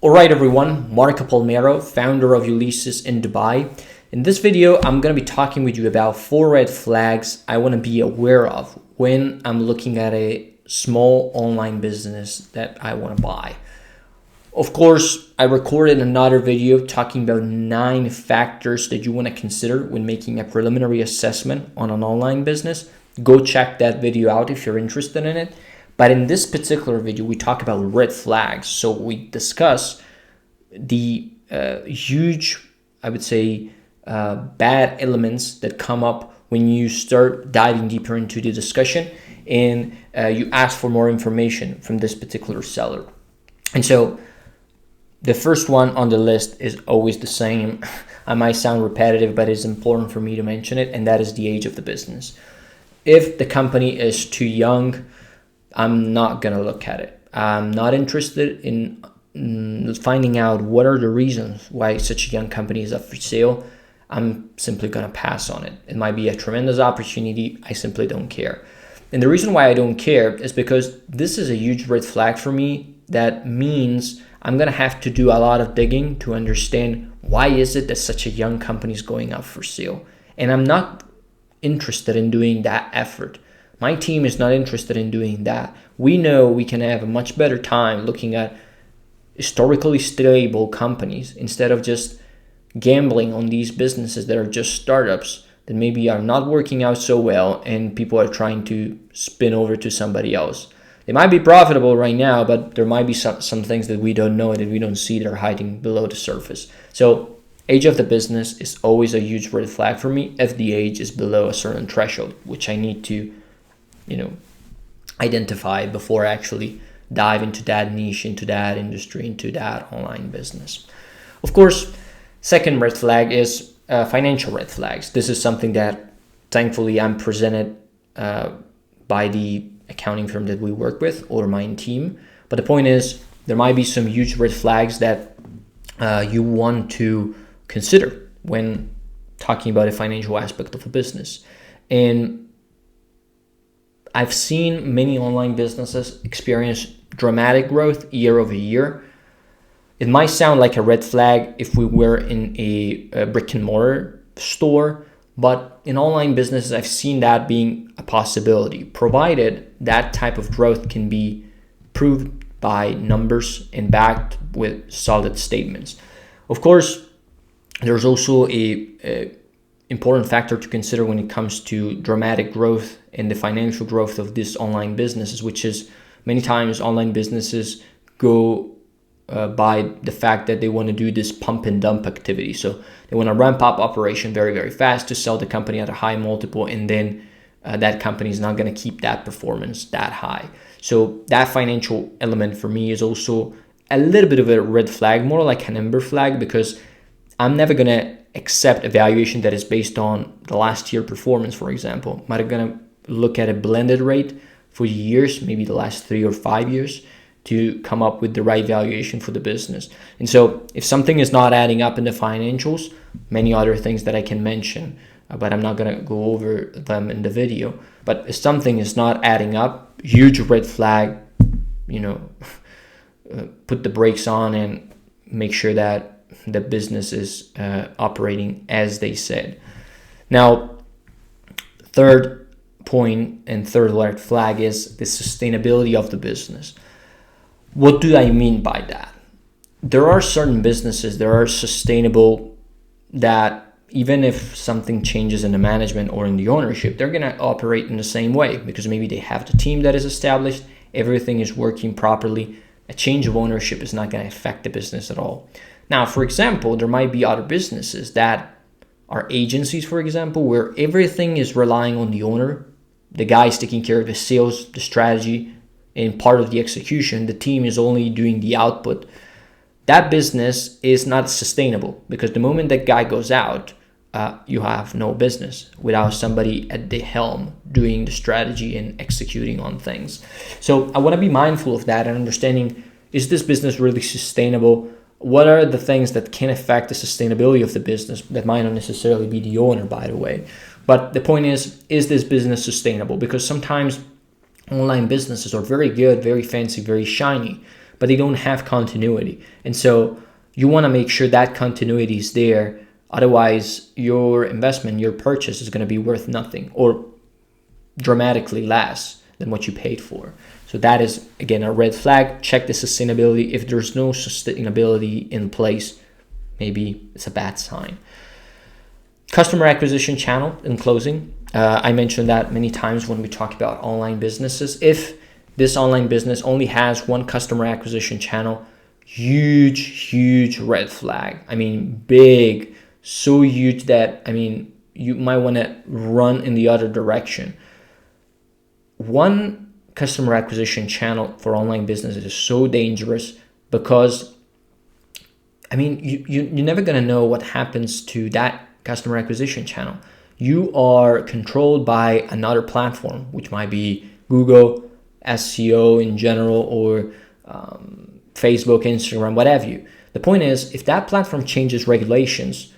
Alright everyone, Marco Palmero, founder of Ulysses in Dubai. In this video, I'm going to be talking with you about 4 red flags I want to be aware of when I'm looking at a small online business that I want to buy. Of course, I recorded another video talking about 9 factors that you want to consider when making a preliminary assessment on an online business. Go check that video out if you're interested in it. But in this particular video, we talk about red flags. So we discuss the huge, I would say, bad elements that come up when you start diving deeper into the discussion and you ask for more information from this particular seller. And so the first one on the list is always the same. I might sound repetitive, but it's important for me to mention it, and that is the age of the business. If the company is too young, I'm not going to look at it. I'm not interested in finding out what are the reasons why such a young company is up for sale. I'm simply going to pass on it. It might be a tremendous opportunity. I simply don't care. And the reason why I don't care is because this is a huge red flag for me. That means I'm going to have to do a lot of digging to understand why is it that such a young company is going up for sale. And I'm not interested in doing that effort. My team is not interested in doing that. We know we can have a much better time looking at historically stable companies instead of just gambling on these businesses that are just startups that maybe are not working out so well and people are trying to spin over to somebody else. They might be profitable right now, but there might be some things that we don't know, that we don't see, that are hiding below the surface. So age of the business is always a huge red flag for me if the age is below a certain threshold, which I need to identify before I actually dive into that niche, into that industry, into that online business. Of course, second red flag is financial red flags. This is something that thankfully I'm presented by the accounting firm that we work with or my team. But the point is, there might be some huge red flags that you want to consider when talking about a financial aspect of a business. And I've seen many online businesses experience dramatic growth year over year. It might sound like a red flag if we were in a brick and mortar store, but in online businesses, I've seen that being a possibility, provided that type of growth can be proved by numbers and backed with solid statements. Of course, there's also a important factor to consider when it comes to dramatic growth and the financial growth of these online businesses, which is many times online businesses go by the fact that they want to do this pump and dump activity. So they want to ramp up operation very, very fast to sell the company at a high multiple, and then that company is not going to keep that performance that high. So that financial element for me is also a little bit of a red flag, more like an amber flag, because I'm never going to accept a valuation that is based on the last year performance, for example. I'm going to look at a blended rate for years, maybe the last 3 or 5 years, to come up with the right valuation for the business. And so if something is not adding up in the financials, many other things that I can mention, but I'm not going to go over them in the video. But if something is not adding up, huge red flag, put the brakes on and make sure that the business is operating as they said. Now, third point and third red flag is the sustainability of the business. What do I mean by that? There are certain businesses that are sustainable, that even if something changes in the management or in the ownership, they're going to operate in the same way because maybe they have the team that is established, everything is working properly. A change of ownership is not going to affect the business at all. Now, for example, there might be other businesses that are agencies, for example, where everything is relying on the owner. The guy is taking care of the sales, the strategy, and part of the execution. The team is only doing the output. That business is not sustainable because the moment that guy goes out, you have no business without somebody at the helm doing the strategy and executing on things. So I want to be mindful of that and understanding, is this business really sustainable? What are the things that can affect the sustainability of the business? That might not necessarily be the owner, by the way. But the point is this business sustainable? Because sometimes online businesses are very good, very fancy, very shiny, but they don't have continuity. And so you want to make sure that continuity is there. Otherwise, your investment, your purchase is going to be worth nothing or dramatically less than what you paid for. So that is, again, a red flag. Check the sustainability. If there's no sustainability in place, maybe it's a bad sign. Customer acquisition channel, in closing. I mentioned that many times when we talk about online businesses. If this online business only has one customer acquisition channel, huge red flag. I mean, big, so huge that, I mean, you might want to run in the other direction. One customer acquisition channel for online businesses is so dangerous because, I mean, you're never going to know what happens to that customer acquisition channel. You are controlled by another platform, which might be Google, SEO in general, or Facebook, Instagram, what have you. The point is, if that platform changes regulations,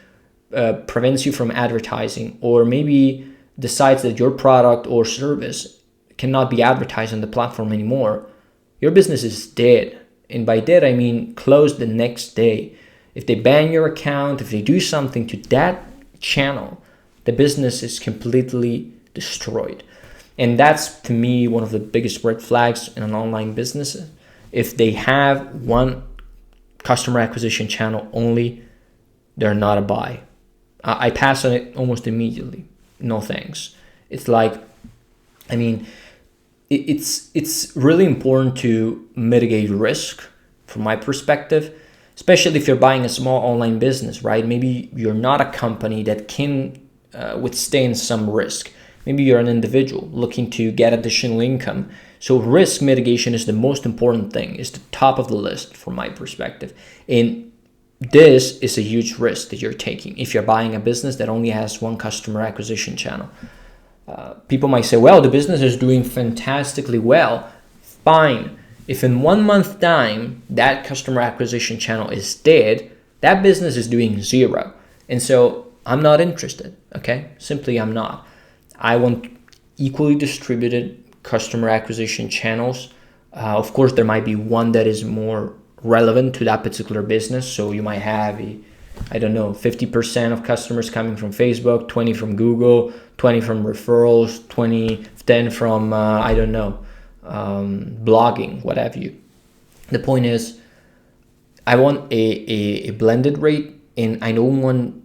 prevents you from advertising, or maybe decides that your product or service cannot be advertised on the platform anymore, your business is dead. And by dead, I mean closed the next day. If they ban your account, if they do something to that channel, the business is completely destroyed. And that's, to me, one of the biggest red flags in an online business. If they have one customer acquisition channel only, they're not a buy. I pass on it almost immediately. No thanks. It's like, I mean, it's really important to mitigate risk from my perspective, especially if you're buying a small online business, right? Maybe you're not a company that can withstand some risk. Maybe you're an individual looking to get additional income. So risk mitigation is the most important thing, is the top of the list from my perspective. And this is a huge risk that you're taking if you're buying a business that only has one customer acquisition channel. People might say, well, the business is doing fantastically well. Fine. If in 1 month time that customer acquisition channel is dead, that business is doing zero. And so I'm not interested, okay? Simply I'm not. I want equally distributed customer acquisition channels. Of course, there might be one that is more relevant to that particular business. So you might have, 50% of customers coming from Facebook, 20 from Google, 20 from referrals, 10 from, blogging, what have you. The point is, I want a blended rate, and I don't want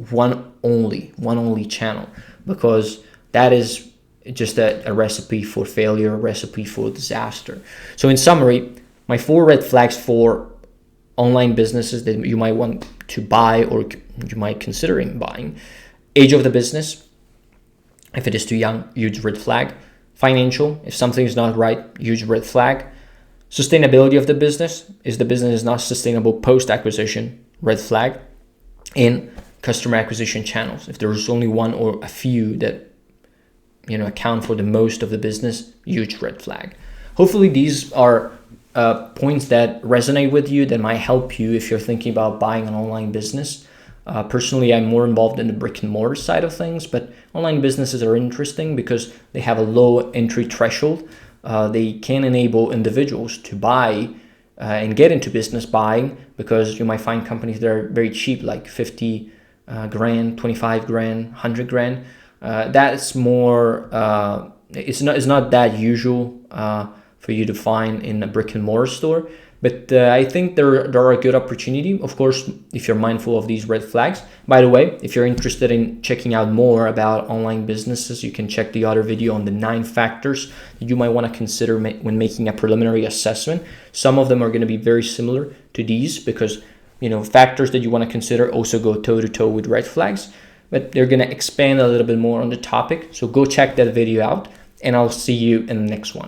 one only channel, because that is just a recipe for failure, a recipe for disaster. So in summary, my 4 red flags for online businesses that you might want to buy or you might consider buying: age of the business. If it is too young, huge red flag. Financial, if something is not right, huge red flag. Sustainability of the business, is the business not sustainable post-acquisition, red flag. And customer acquisition channels, if there's only one or a few that account for the most of the business, huge red flag. Hopefully these are points that resonate with you, that might help you if you're thinking about buying an online business. Personally, I'm more involved in the brick and mortar side of things, but online businesses are interesting because they have a low entry threshold. They can enable individuals to buy and get into business buying, because you might find companies that are very cheap, like 50 grand, 25 grand, 100 grand. That's more, it's not that usual for you to find in a brick and mortar store. But I think there are a good opportunity, of course, if you're mindful of these red flags. By the way, if you're interested in checking out more about online businesses, you can check the other video on the 9 factors that you might want to consider when making a preliminary assessment. Some of them are going to be very similar to these, because factors that you want to consider also go toe-to-toe with red flags, but they're going to expand a little bit more on the topic. So go check that video out, and I'll see you in the next one.